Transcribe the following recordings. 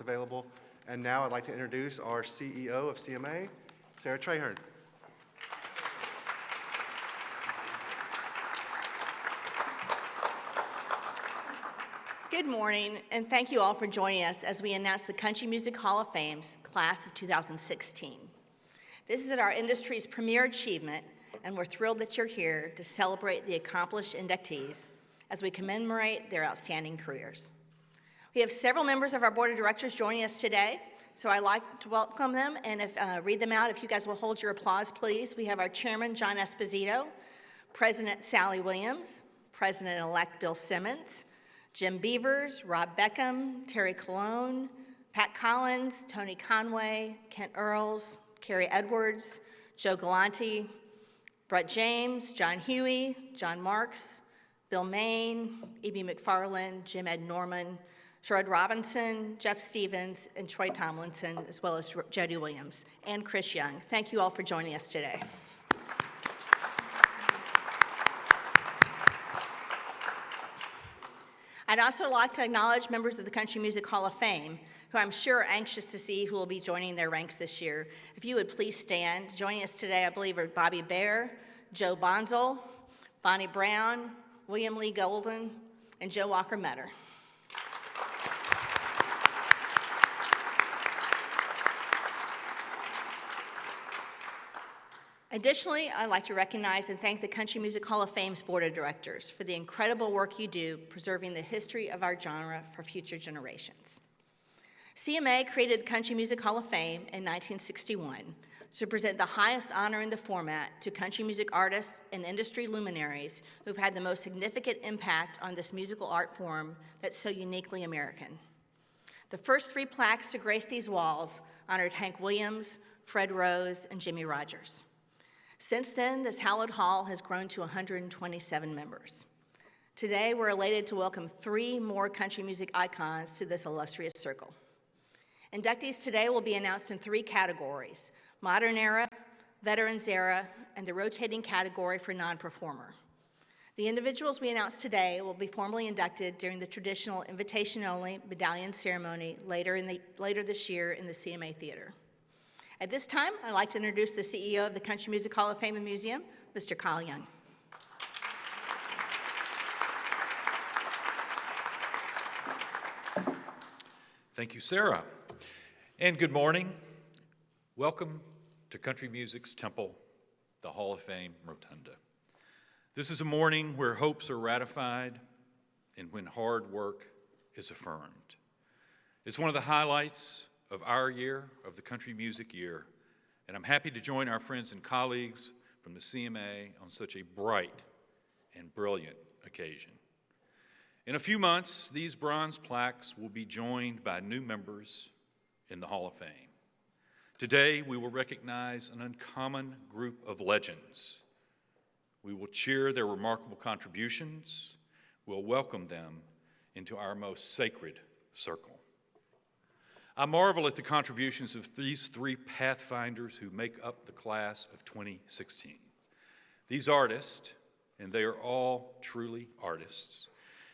available. And now I'd like to introduce our CEO of CMA, Sarah Trahern. Good morning, and thank you all for joining us as we announce the Country Music Hall of Fame's Class of 2016. This is our industry's premier achievement, and we're thrilled that you're here to celebrate the accomplished inductees as we commemorate their outstanding careers. We have several members of our board of directors joining us today, so I'd like to welcome them and read them out. If you guys will hold your applause, please. We have our chairman, John Esposito, President Sally Williams, President-elect Bill Simmons, Jim Beavers, Rob Beckham, Terry Colon, Pat Collins, Tony Conway, Kent Earls, Carrie Edwards, Joe Galante, Brett James, John Huey, John Marks, Bill Main, E.B. McFarland, Jim Ed Norman, Sherrod Robinson, Jeff Stevens, and Troy Tomlinson, as well as Jody Williams and Chris Young. Thank you all for joining us today. I'd also like to acknowledge members of the Country Music Hall of Fame, who I'm sure are anxious to see who will be joining their ranks this year. If you would please stand. Joining us today, I believe, are Bobby Bear, Joe Bonzel, Bonnie Brown, William Lee Golden, and Joe Walker-Metter. Additionally, I'd like to recognize and thank the Country Music Hall of Fame's Board of Directors for the incredible work you do preserving the history of our genre for future generations. CMA created the Country Music Hall of Fame in 1961 to present the highest honor in the format to country music artists and industry luminaries who've had the most significant impact on this musical art form that's so uniquely American. The first 3 plaques to grace these walls honored Hank Williams, Fred Rose, and Jimmy Rogers. Since then, this hallowed hall has grown to 127 members. Today, we're elated to welcome 3 more country music icons to this illustrious circle. Inductees today will be announced in 3 categories: Modern Era, Veterans Era, and the rotating category for non-performer. The individuals we announce today will be formally inducted during the traditional invitation-only medallion ceremony later this year in the CMA Theater. At this time, I'd like to introduce the CEO of the Country Music Hall of Fame and Museum, Mr. Kyle Young. Thank you, Sarah. And good morning. Welcome to Country Music's Temple, the Hall of Fame Rotunda. This is a morning where hopes are ratified and when hard work is affirmed. It's one of the highlights of our year, of the country music year, and I'm happy to join our friends and colleagues from the CMA on such a bright and brilliant occasion. In a few months, these bronze plaques will be joined by new members in the Hall of Fame. Today, we will recognize an uncommon group of legends. We will cheer their remarkable contributions. We'll welcome them into our most sacred circle. I marvel at the contributions of these 3 pathfinders who make up the class of 2016. These artists, and they are all truly artists,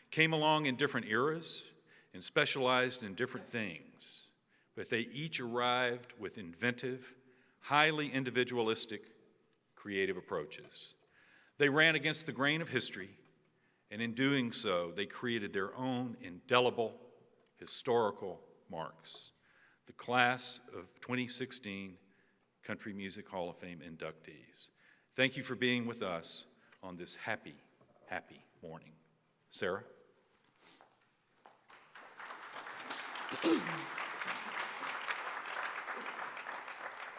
came along in different eras and specialized in different things, but they each arrived with inventive, highly individualistic, creative approaches. They ran against the grain of history, and in doing so, they created their own indelible historical marks. The class of 2016 Country Music Hall of Fame inductees. Thank you for being with us on this happy, happy morning. Sarah?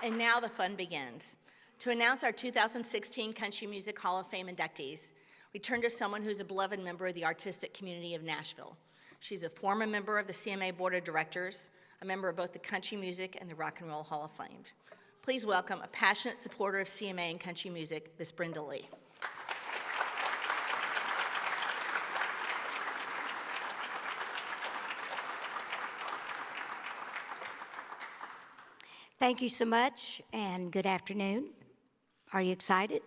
And now the fun begins. To announce our 2016 Country Music Hall of Fame inductees, we turn to someone who's a beloved member of the artistic community of Nashville. She's a former member of the CMA Board of Directors, a member of both the Country Music and the Rock and Roll Hall of Fame. Please welcome a passionate supporter of CMA and country music, Miss Brenda Lee. Thank you so much, and good afternoon. Are you excited?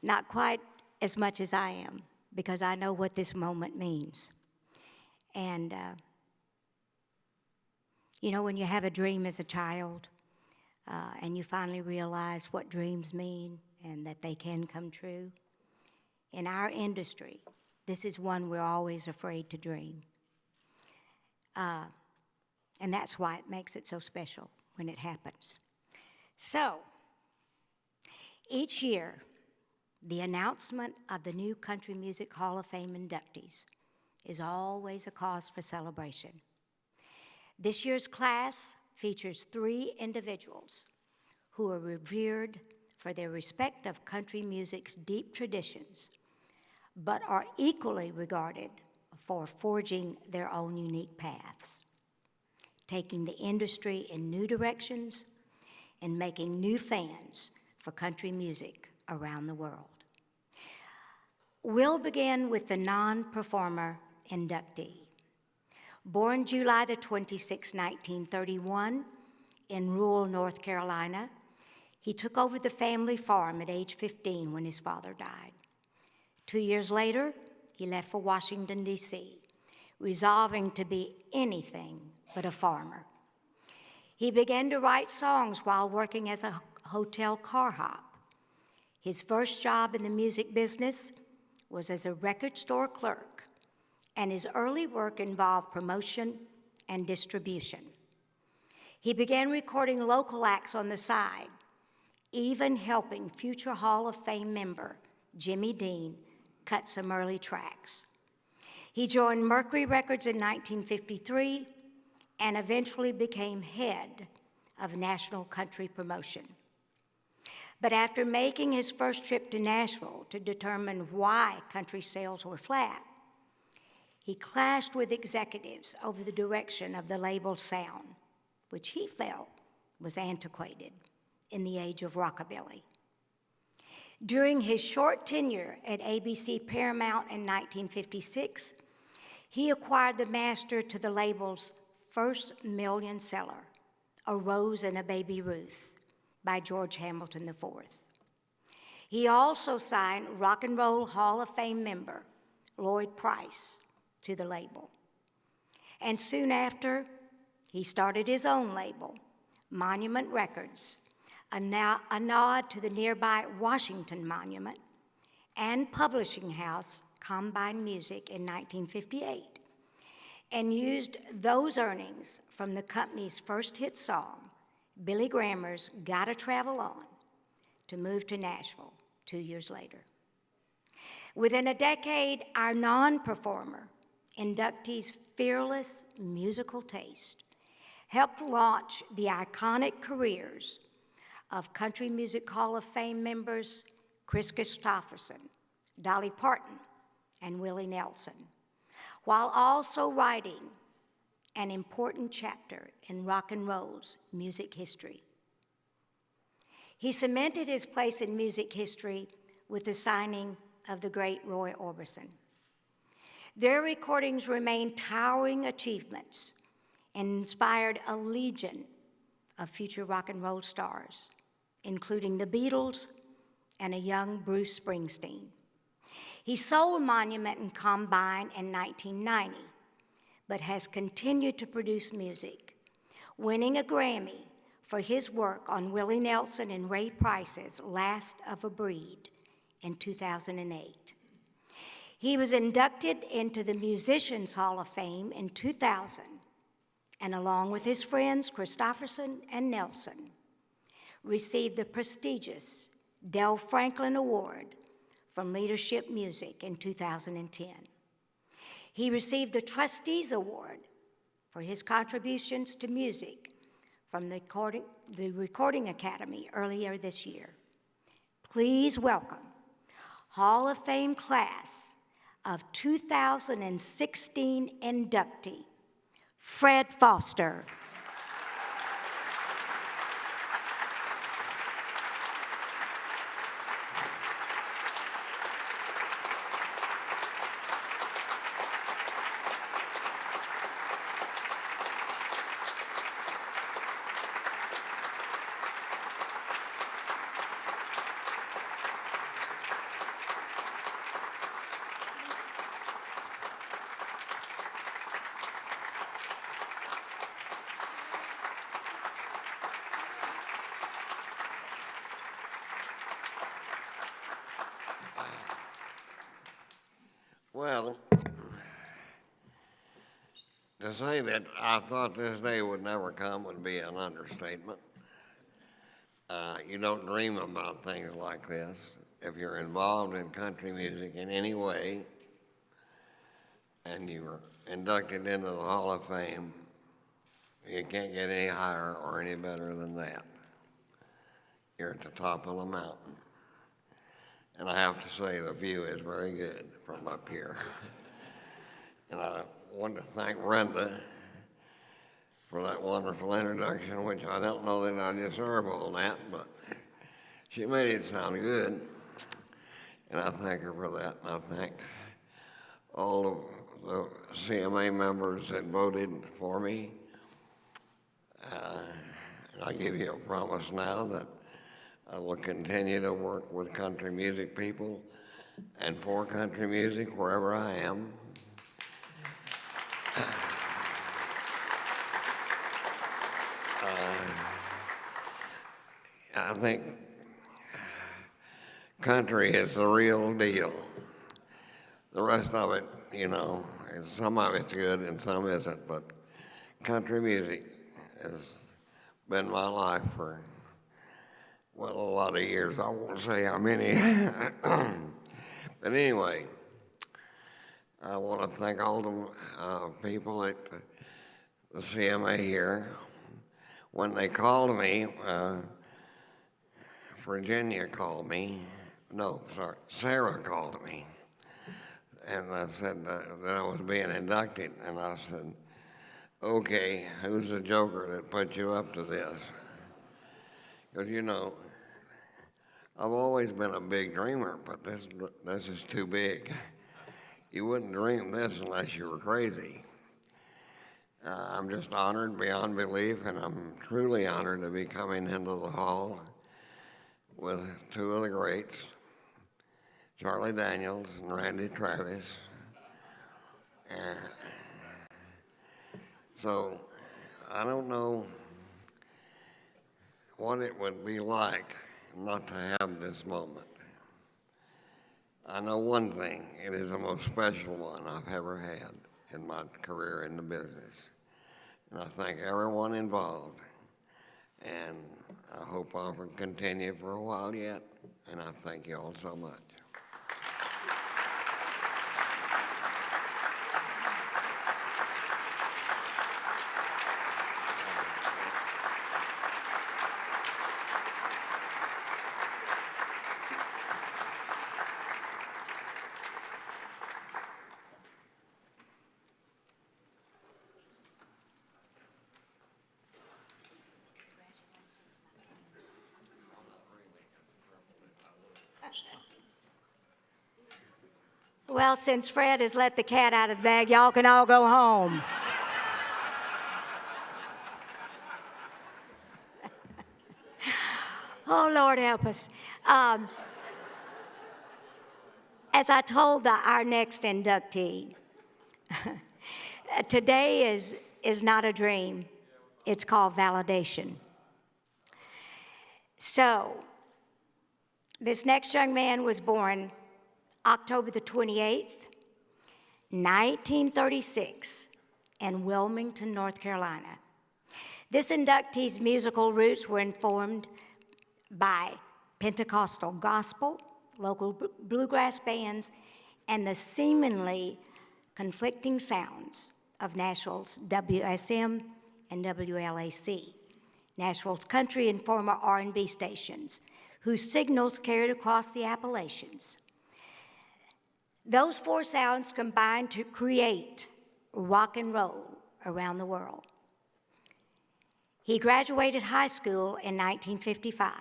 Not quite as much as I am, because I know what this moment means. And You know, when you have a dream as a child and you finally realize what dreams mean and that they can come true, in our industry, this is one we're always afraid to dream. And that's why it makes it so special when it happens. So, each year, the announcement of the new Country Music Hall of Fame inductees is always a cause for celebration. This year's class features 3 individuals who are revered for their respect of country music's deep traditions, but are equally regarded for forging their own unique paths, taking the industry in new directions and making new fans for country music around the world. We'll begin with the non-performer inductee. Born July the 26th, 1931, in rural North Carolina, he took over the family farm at age 15 when his father died. 2 years later, he left for Washington, D.C., resolving to be anything but a farmer. He began to write songs while working as a hotel car hop. His first job in the music business was as a record store clerk, and his early work involved promotion and distribution. He began recording local acts on the side, even helping future Hall of Fame member Jimmy Dean cut some early tracks. He joined Mercury Records in 1953 and eventually became head of National Country Promotion. But after making his first trip to Nashville to determine why country sales were flat, he clashed with executives over the direction of the label sound, which he felt was antiquated in the age of rockabilly. During his short tenure at ABC Paramount in 1956, he acquired the master to the label's first million seller, A Rose and a Baby Ruth, by George Hamilton IV. He also signed Rock and Roll Hall of Fame member Lloyd Price to the label. And soon after, he started his own label, Monument Records, a nod to the nearby Washington Monument, and publishing house Combine Music in 1958, and used those earnings from the company's first hit song, Billy Graham's Gotta Travel On, to move to Nashville 2 years later. Within a decade, our non-performer inductee's fearless musical taste helped launch the iconic careers of Country Music Hall of Fame members Chris Christopherson, Dolly Parton, and Willie Nelson, while also writing an important chapter in rock and roll's music history. He cemented his place in music history with the signing of the great Roy Orbison. Their recordings remain towering achievements and inspired a legion of future rock and roll stars, including the Beatles and a young Bruce Springsteen. He sold Monument and Combine in 1990, but has continued to produce music, winning a Grammy for his work on Willie Nelson and Ray Price's Last of a Breed in 2008. He was inducted into the Musicians Hall of Fame in 2000, and along with his friends Christopherson and Nelson, received the prestigious Del Franklin Award from Leadership Music in 2010. He received a Trustees Award for his contributions to music from the Recording Academy earlier this year. Please welcome Hall of Fame class of 2016 inductee, Fred Foster. Well, to say that I thought this day would never come would be an understatement. You don't dream about things like this. If you're involved in country music in any way and you were inducted into the Hall of Fame, you can't get any higher or any better than that. You're at the top of the mountain. And I have to say the view is very good from up here. And I want to thank Brenda for that wonderful introduction, which I don't know that I deserve all that, but she made it sound good. And I thank her for that. And I thank all of the CMA members that voted for me. And I give you a promise now that I will continue to work with country music people and for country music wherever I am. I think country is the real deal. The rest of it, you know, some of it's good and some isn't, but country music has been my life for, well, a lot of years. I won't say how many. But anyway, I want to thank all the people at the CMA here. When they called me, Virginia called me. No, sorry, Sarah called me. And I said that I was being inducted. And I said, okay, who's the joker that put you up to this? Because, you know, I've always been a big dreamer, but this is too big. You wouldn't dream this unless you were crazy. I'm just honored beyond belief, and I'm truly honored to be coming into the hall with two of the greats, Charlie Daniels and Randy Travis. So I don't know what it would be like not to have this moment. I know one thing, it is the most special one I've ever had in my career in the business. And I thank everyone involved. And I hope I can continue for a while yet. And I thank you all so much. Well, since Fred has let the cat out of the bag, y'all can all go home. Oh, Lord help us. As I told our next inductee, today is not a dream. It's called validation. So, this next young man was born October the 28th, 1936, in Wilmington, North Carolina. This inductee's musical roots were informed by Pentecostal gospel, local bluegrass bands, and the seemingly conflicting sounds of Nashville's WSM and WLAC, Nashville's country and former R&B stations, whose signals carried across the Appalachians. Those four sounds combined to create rock and roll around the world. He graduated high school in 1955.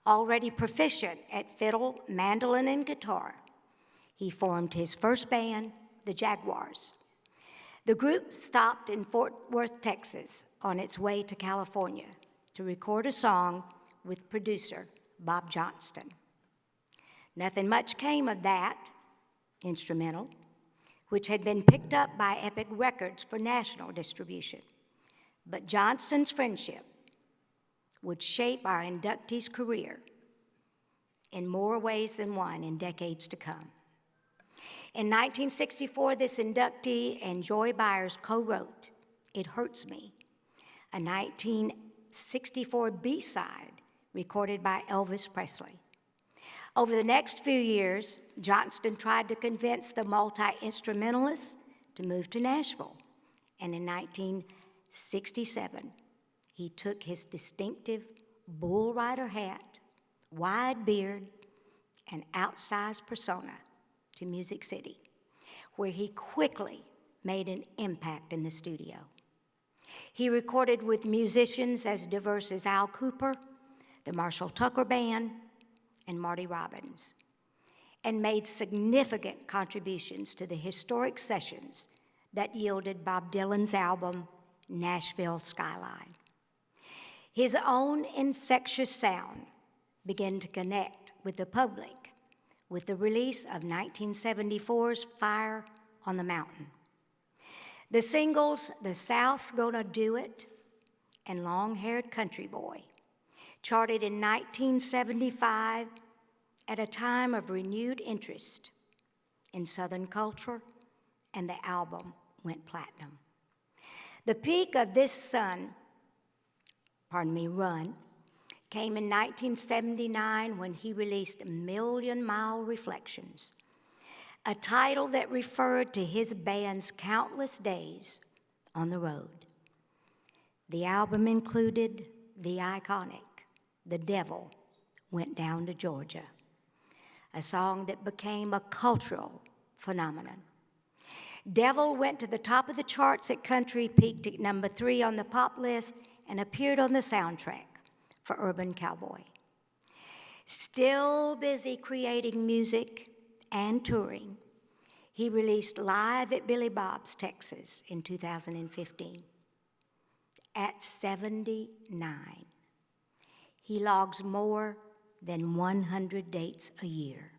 Already proficient at fiddle, mandolin, and guitar, he formed his first band, the Jaguars. The group stopped in Fort Worth, Texas, on its way to California to record a song with producer Bob Johnston. Nothing much came of that instrumental, which had been picked up by Epic Records for national distribution. But Johnston's friendship would shape our inductee's career in more ways than one in decades to come. In 1964, this inductee and Joy Byers co-wrote It Hurts Me, a 1964 B-side recorded by Elvis Presley. Over the next few years, Johnston tried to convince the multi-instrumentalists to move to Nashville, and in 1967, he took his distinctive bull rider hat, wide beard, and outsized persona to Music City, where he quickly made an impact in the studio. He recorded with musicians as diverse as Al Cooper, the Marshall Tucker Band, and Marty Robbins, and made significant contributions to the historic sessions that yielded Bob Dylan's album, Nashville Skyline. His own infectious sound began to connect with the public with the release of 1974's Fire on the Mountain. The singles, The South's Gonna Do It and Long-Haired Country Boy, charted in 1975 at a time of renewed interest in Southern culture, and the album went platinum. The peak of this run came in 1979 when he released Million Mile Reflections, a title that referred to his band's countless days on the road. The album included the iconic The Devil Went Down to Georgia, a song that became a cultural phenomenon. Devil went to the top of the charts at country, peaked at number 3 on the pop list, and appeared on the soundtrack for Urban Cowboy. Still busy creating music and touring, he released Live at Billy Bob's, Texas in 2015. At 79, he logs more than 100 dates a year.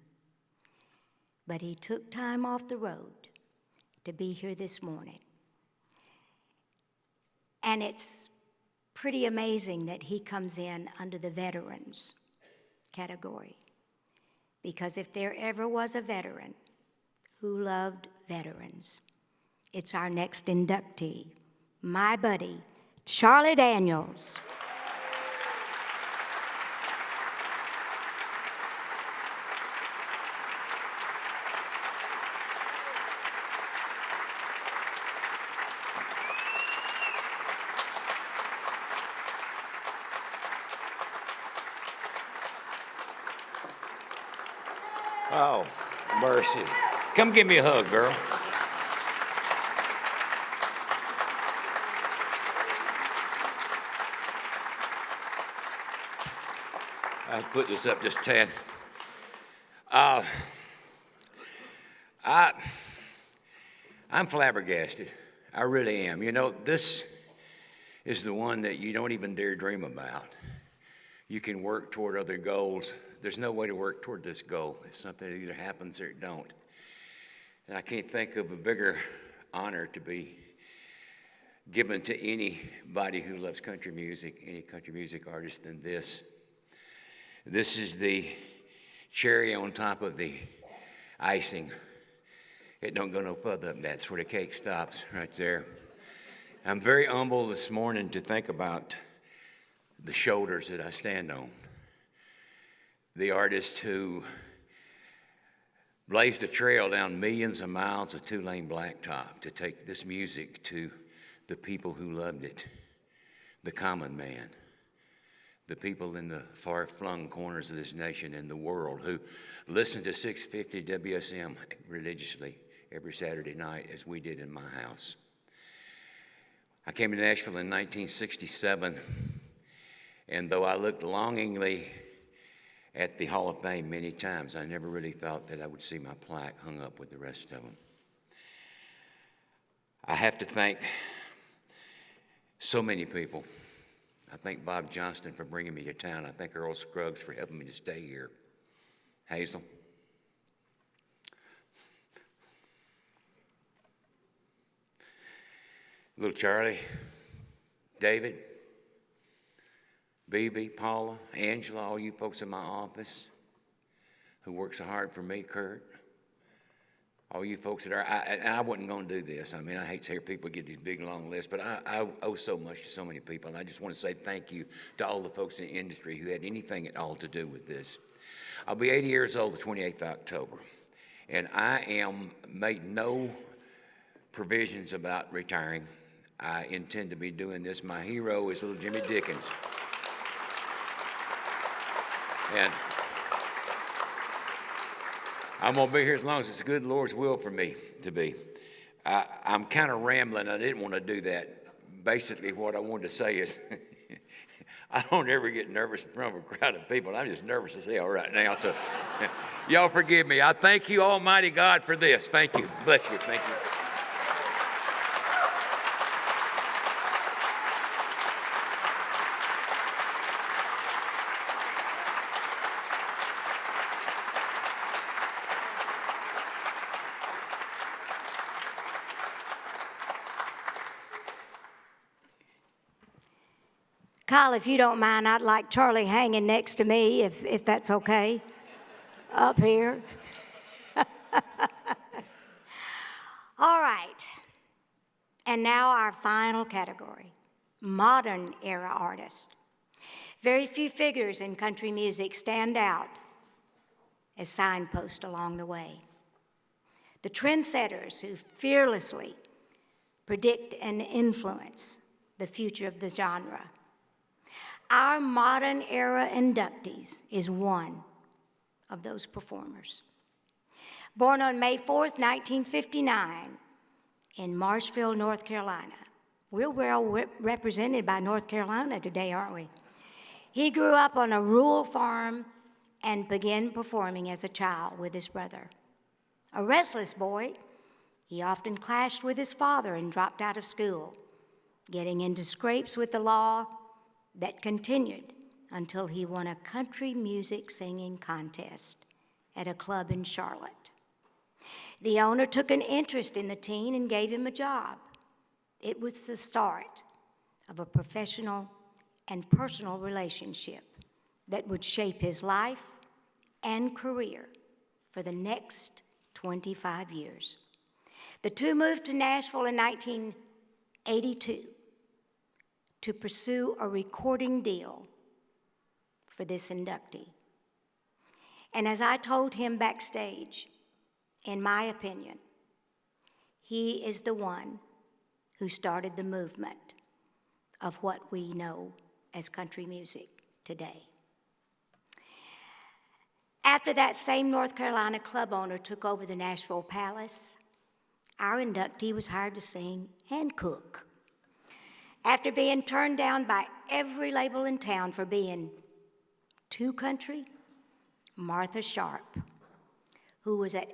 But he took time off the road to be here this morning. And it's pretty amazing that he comes in under the veterans category. Because if there ever was a veteran who loved veterans, it's our next inductee, my buddy, Charlie Daniels. Oh, mercy. Come give me a hug, girl. I'll put this up just a tad. I'm flabbergasted. I really am. You know, this is the one that you don't even dare dream about. You can work toward other goals. There's no way to work toward this goal. It's something that either happens or it don't. And I can't think of a bigger honor to be given to anybody who loves country music, any country music artist, than this. This is the cherry on top of the icing. It don't go no further than that. That's where the cake stops, right there. I'm very humble this morning to think about the shoulders that I stand on. The artist who blazed a trail down millions of miles of two-lane blacktop to take this music to the people who loved it, the common man, the people in the far-flung corners of this nation and the world who listen to 650 WSM religiously every Saturday night, as we did in my house. I came to Nashville in 1967, and though I looked longingly at the Hall of Fame many times, I never really thought that I would see my plaque hung up with the rest of them. I have to thank so many people. I thank Bob Johnston for bringing me to town. I thank Earl Scruggs for helping me to stay here. Hazel. Little Charlie, David, BB, Paula, Angela, all you folks in my office who work so hard for me, Kurt, all you folks that are, and I wasn't going to do this. I mean, I hate to hear people get these big, long lists, but I owe so much to so many people, and I just want to say thank you to all the folks in the industry who had anything at all to do with this. I'll be 80 years old the 28th of October, and I am made no provisions about retiring. I intend to be doing this. My hero is little Jimmy Dickens. And I'm going to be here as long as it's the good Lord's will for me to be. I'm kind of rambling. I didn't want to do that. Basically, what I wanted to say is I don't ever get nervous in front of a crowd of people. I'm just nervous as hell right now. So y'all forgive me. I thank you, Almighty God, for this. Thank you. Bless you. Thank you. Kyle, if you don't mind, I'd like Charlie hanging next to me, if that's okay, up here. All right. And now our final category, modern era artists. Very few figures in country music stand out as signposts along the way. The trendsetters who fearlessly predict and influence the future of the genre. Our modern era inductees is one of those performers. Born on May 4th, 1959, in Marshville, North Carolina. We're well represented by North Carolina today, aren't we? He grew up on a rural farm and began performing as a child with his brother. A restless boy, he often clashed with his father and dropped out of school, getting into scrapes with the law that continued until he won a country music singing contest at a club in Charlotte. The owner took an interest in the teen and gave him a job. It was the start of a professional and personal relationship that would shape his life and career for the next 25 years. The two moved to Nashville in 1982 to pursue a recording deal for this inductee. And as I told him backstage, in my opinion, he is the one who started the movement of what we know as country music today. After that same North Carolina club owner took over the Nashville Palace, our inductee was hired to sing and cook. After being turned down by every label in town for being too country, Martha Sharp, who was at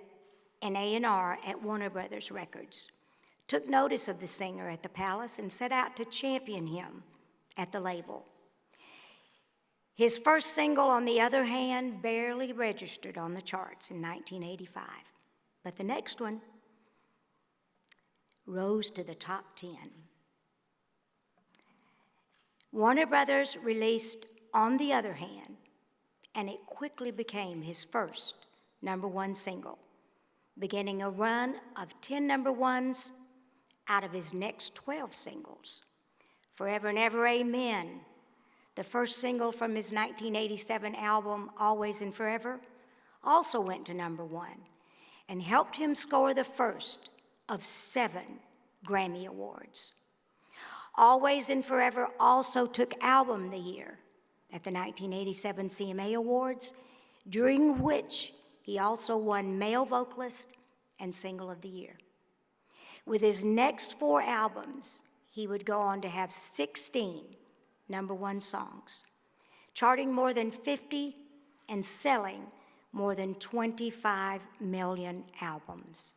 an A&R at Warner Brothers Records, took notice of the singer at the Palace and set out to champion him at the label. His first single, on the other hand, barely registered on the charts in 1985. But the next one rose to the top 10. Warner Brothers released On the Other Hand, and it quickly became his first #1 single, beginning a run of 10 #1s out of his next 12 singles. Forever and Ever Amen, the first single from his 1987 album, Always and Forever, also went to #1 and helped him score the first of 7 Grammy Awards. Always and Forever also took Album of the Year at the 1987 CMA Awards, during which he also won Male Vocalist and Single of the Year. With his next 4 albums, he would go on to have 16 #1 songs, charting more than 50 and selling more than 25 million albums.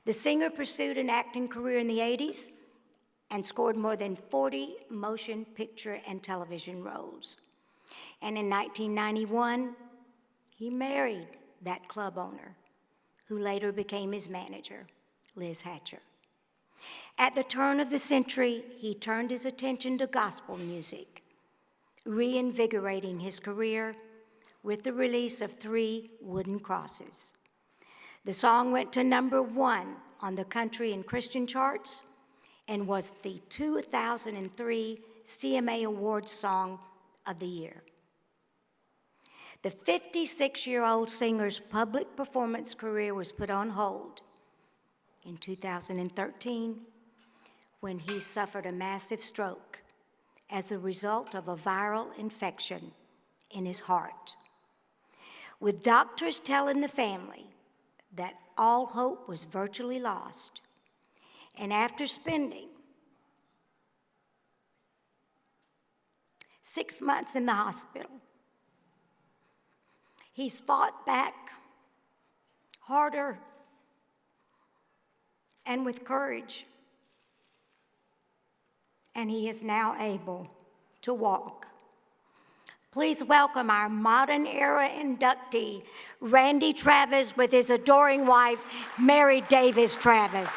The singer pursued an acting career in the 80s and scored more than 40 motion picture and television roles. And in 1991, he married that club owner, who later became his manager, Liz Hatcher. At the turn of the century, he turned his attention to gospel music, reinvigorating his career with the release of 3 Wooden Crosses. The song went to #1 on the country and Christian charts and was the 2003 CMA Awards Song of the Year. The 56-year-old singer's public performance career was put on hold in 2013 when he suffered a massive stroke as a result of a viral infection in his heart. With doctors telling the family that all hope was virtually lost, and after spending 6 months in the hospital, he's fought back harder and with courage, and he is now able to walk. Please welcome our modern era inductee, Randy Travis, with his adoring wife, Mary Davis Travis.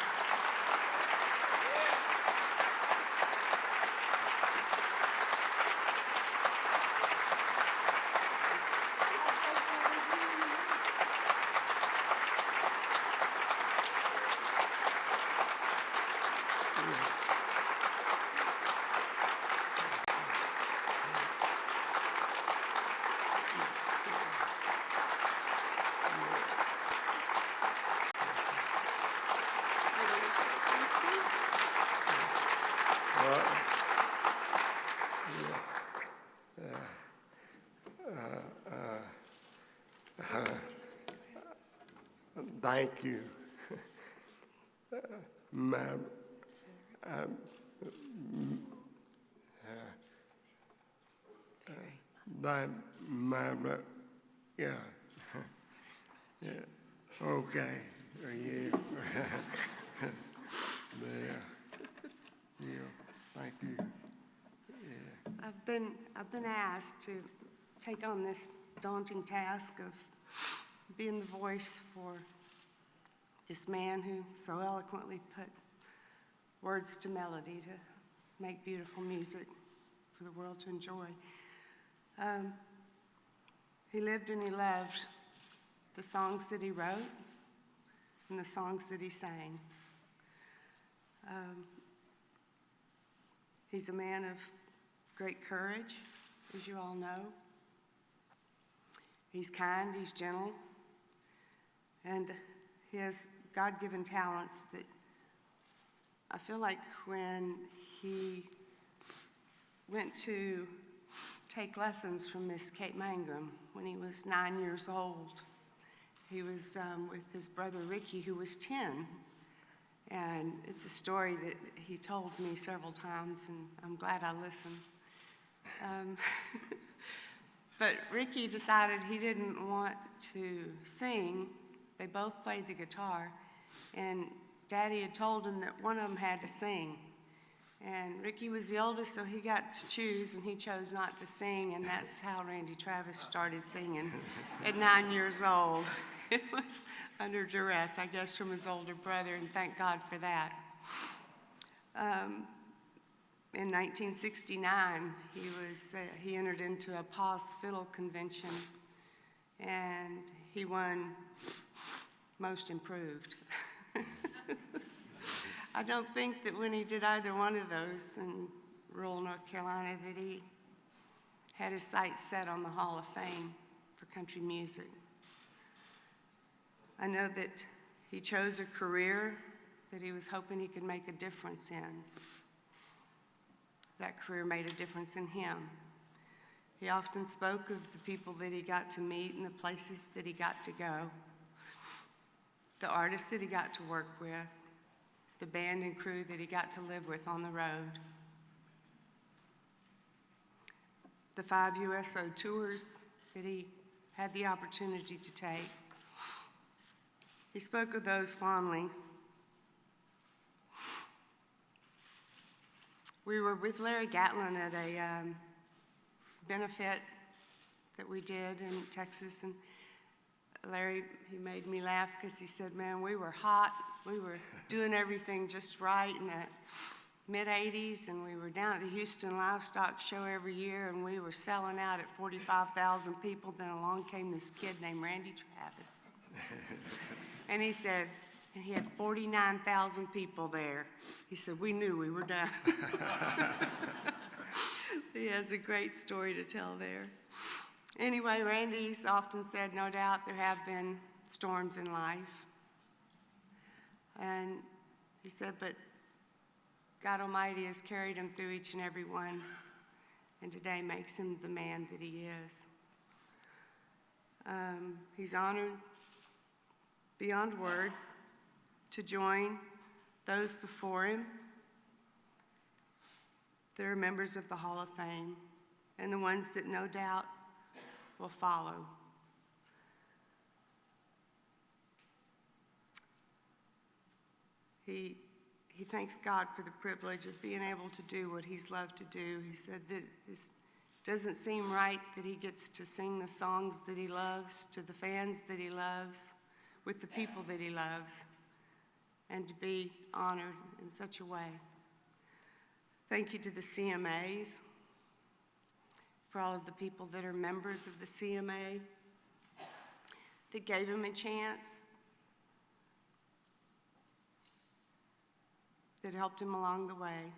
Thank you, ma'am. Yeah. Yeah. Okay. Yeah. Yeah. Thank you. Yeah. I've been asked to take on this daunting task of being the voice for this man who so eloquently put words to melody to make beautiful music for the world to enjoy. He lived and he loved the songs that he wrote and the songs that he sang. He's a man of great courage, as you all know. He's kind, he's gentle, and he has God-given talents that I feel like when he went to take lessons from Miss Kate Mangrum when he was 9 years old. He was with his brother Ricky, who was 10. And it's a story that he told me several times, and I'm glad I listened. But Ricky decided he didn't want to sing. They both played the guitar, and Daddy had told him that one of them had to sing. And Ricky was the oldest, so he got to choose, and he chose not to sing, and that's how Randy Travis started singing at 9 years old. It was under duress, I guess, from his older brother, and thank God for that. In 1969, he entered into a Paws Fiddle convention, and he won Most Improved. I don't think that when he did either one of those in rural North Carolina that he had his sights set on the Hall of Fame for country music. I know that he chose a career that he was hoping he could make a difference in. That career made a difference in him. He often spoke of the people that he got to meet and the places that he got to go, the artists that he got to work with, the band and crew that he got to live with on the road, the 5 USO tours that he had the opportunity to take. He spoke of those fondly. We were with Larry Gatlin at a benefit that we did in Texas, and Larry, he made me laugh because he said, man, we were hot. We were doing everything just right in the mid-'80s, and we were down at the Houston Livestock Show every year, and we were selling out at 45,000 people. Then along came this kid named Randy Travis. And he said, and he had 49,000 people there. He said, we knew we were done. He has a great story to tell there. Anyway, Randy's often said, no doubt there have been storms in life. And he said, but God Almighty has carried him through each and every one, and today makes him the man that he is. He's honored beyond words to join those before him that are members of the Hall of Fame, and the ones that no doubt will follow. He thanks God for the privilege of being able to do what he's loved to do. He said that it doesn't seem right that he gets to sing the songs that he loves to the fans that he loves, with the people that he loves, and to be honored in such a way. Thank you to the CMAs, for all of the people that are members of the CMA, that gave him a chance, that helped him along the way,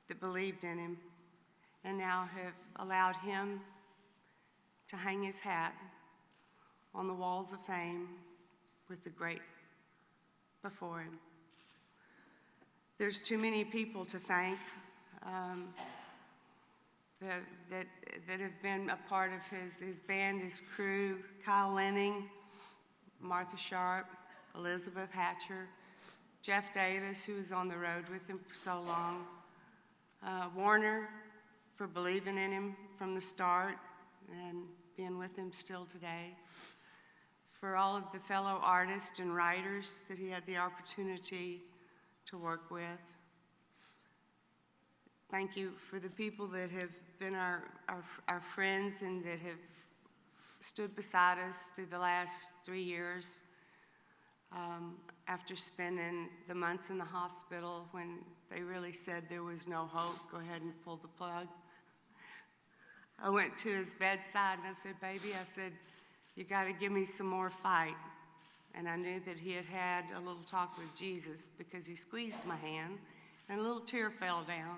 that believed in him, and now have allowed him to hang his hat on the walls of fame with the greats before him. There's too many people to thank that have been a part of his band, his crew: Kyle Lenning, Martha Sharp, Elizabeth Hatcher, Jeff Davis, who was on the road with him for so long, Warner, for believing in him from the start and being with him still today, for all of the fellow artists and writers that he had the opportunity to work with. Thank you for the people that have been our friends and that have stood beside us through the last 3 years. After spending the months in the hospital when they really said there was no hope, go ahead and pull the plug. I went to his bedside and I said, baby, I said, you gotta give me some more fight. And I knew that he had had a little talk with Jesus because he squeezed my hand and a little tear fell down.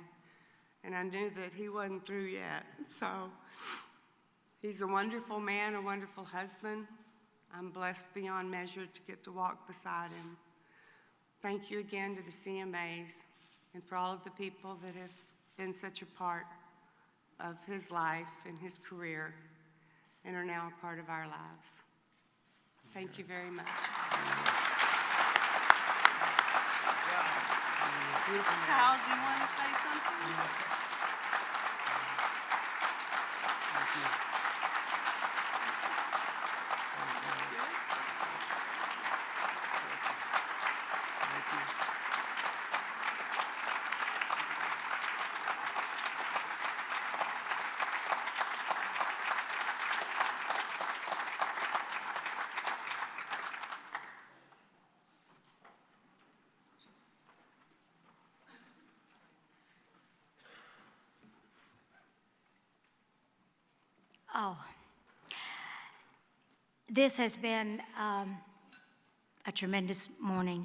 And I knew that he wasn't through yet. So he's a wonderful man, a wonderful husband. I'm blessed beyond measure to get to walk beside him. Thank you again to the CMAs and for all of the people that have been such a part of his life and his career and are now a part of our lives. Thank you very much. Kyle, do you want to say something? Oh, this has been a tremendous morning.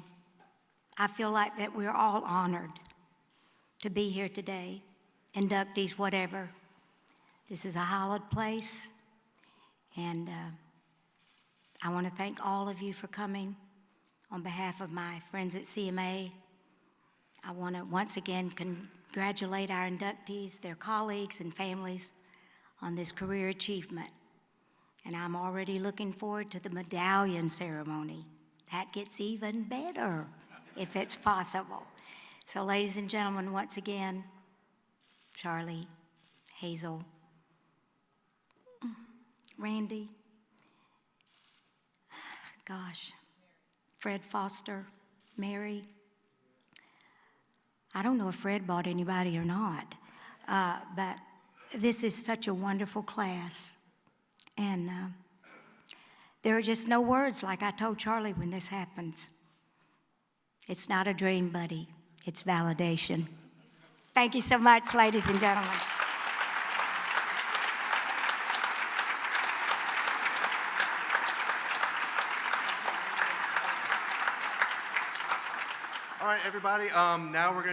I feel like that we're all honored to be here today, inductees, whatever. This is a hallowed place, and I want to thank all of you for coming. On behalf of my friends at CMA, I want to once again congratulate our inductees, their colleagues and families on this career achievement. And I'm already looking forward to the medallion ceremony. That gets even better if it's possible. So ladies and gentlemen, once again, Charlie, Hazel, Randy, gosh, Fred Foster, Mary. I don't know if Fred bought anybody or not, but this is such a wonderful class. And there are just no words, like I told Charlie when this happens. It's not a dream, buddy. It's validation. Thank you so much, ladies and gentlemen. All right, everybody, now we're going to